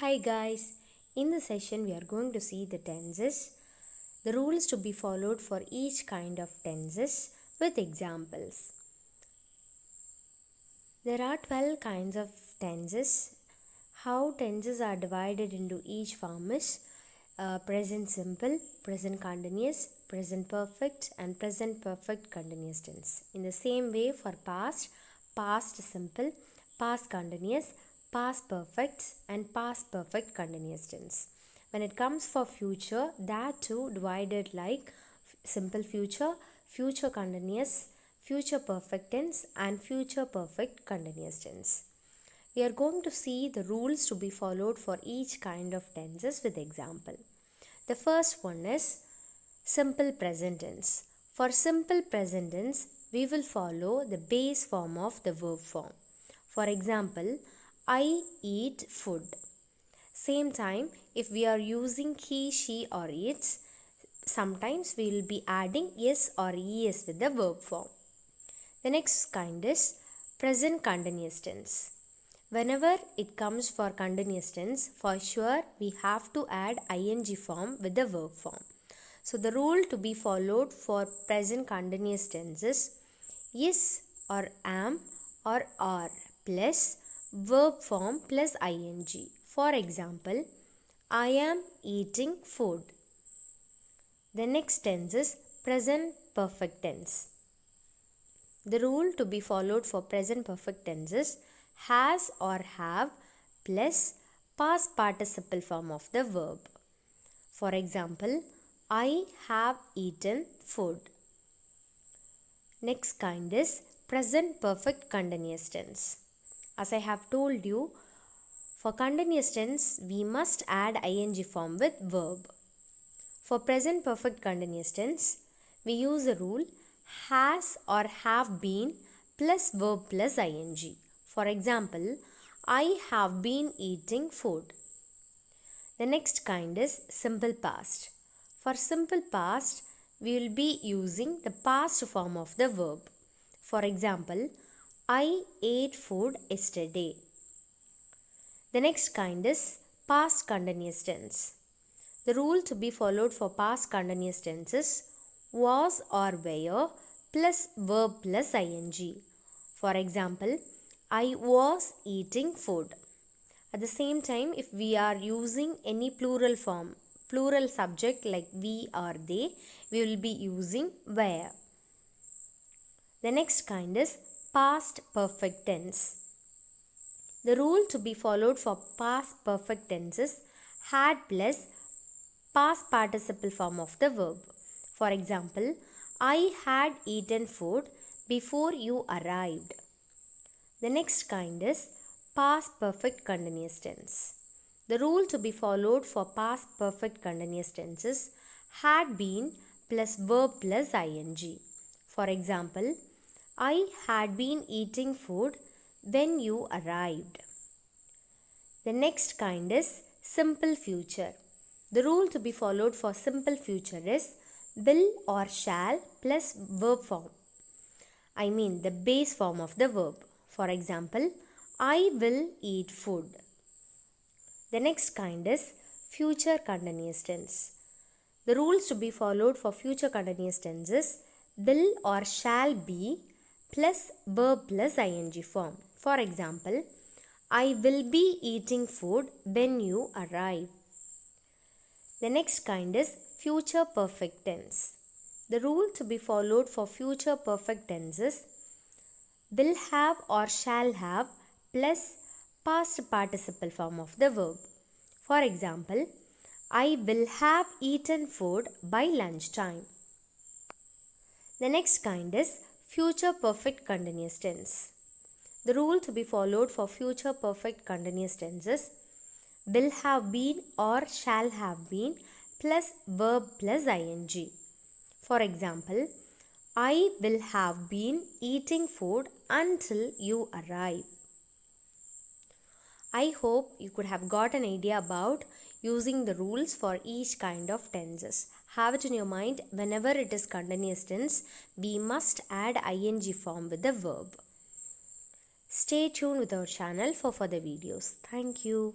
Hi guys, in this session we are going to see the tenses, the rules to be followed for each kind of tenses with examples. There are 12 kinds of tenses. How tenses are divided into each form is present simple, present continuous, present perfect and present perfect continuous tense. In the same way for past, past simple, past continuous, past perfect and past perfect continuous tense. When it comes for future, that too divided like simple future, future continuous, future perfect tense and future perfect continuous tense. We are going to see the rules to be followed for each kind of tenses with example. The first one is simple present tense. For simple present tense, we will follow the base form of the verb form. For example, I eat food. Same time, if we are using he, she or its, sometimes we will be adding yes or es with the verb form. The next kind is present continuous tense. Whenever it comes for continuous tense, for sure we have to add ing form with the verb form. So the rule to be followed for present continuous tense is is or am or are plus verb form plus ing. For example, I am eating food. The next tense is present perfect tense. The rule to be followed for present perfect tense is has or have plus past participle form of the verb. For example, I have eaten food. Next kind is present perfect continuous tense. As I have told you, for continuous tense we must add ing form with verb. For present perfect continuous tense, we use the rule has or have been plus verb plus ing. For example, I have been eating food. The next kind is simple past. For simple past, we will be using the past form of the verb. For example, I ate food yesterday. The next kind is past continuous tense. The rule to be followed for past continuous tense is was or were plus verb plus ing. For example, I was eating food. At the same time, if we are using any plural form, plural subject like we or they, we will be using were. The next kind is past perfect tense. The rule to be followed for past perfect tense is had plus past participle form of the verb. For example, I had eaten food before you arrived. The next kind is past perfect continuous tense. The rule to be followed for past perfect continuous tense is had been plus verb plus ing. For example, I had been eating food when you arrived. The next kind is simple future. The rule to be followed for simple future is will or shall plus verb form. I mean the base form of the verb. For example, I will eat food. The next kind is future continuous tense. The rules to be followed for future continuous tense is will or shall be plus verb plus ing form. For example, I will be eating food when you arrive. The next kind is future perfect tense. The rule to be followed for future perfect tense is will have or shall have plus past participle form of the verb. For example, I will have eaten food by lunchtime. The next kind is future perfect continuous tense. The rule to be followed for future perfect continuous tense is will have been or shall have been plus verb plus ing. For example, I will have been eating food until you arrive. I hope you could have got an idea about using the rules for each kind of tenses. Have it in your mind, whenever it is continuous tense, we must add ing form with the verb. Stay tuned with our channel for further videos. Thank you.